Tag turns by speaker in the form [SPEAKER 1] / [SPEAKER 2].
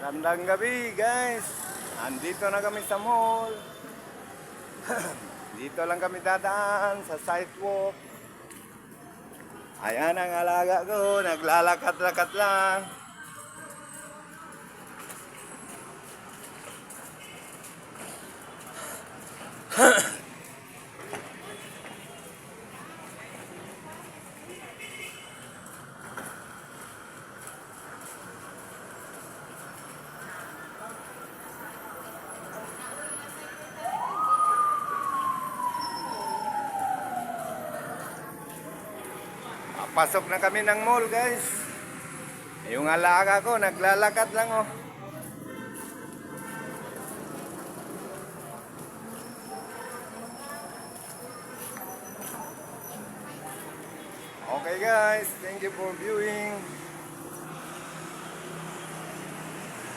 [SPEAKER 1] Magandang gabi guys. Andito na kami sa mall. Dito lang kami dadaan sa sidewalk. Ayan ang alaga ko, naglalakat-lakat lang. Pasok na kami ng mall guys. Yung alaga ko, naglalakad lang oh. Okay guys, thank you for viewing.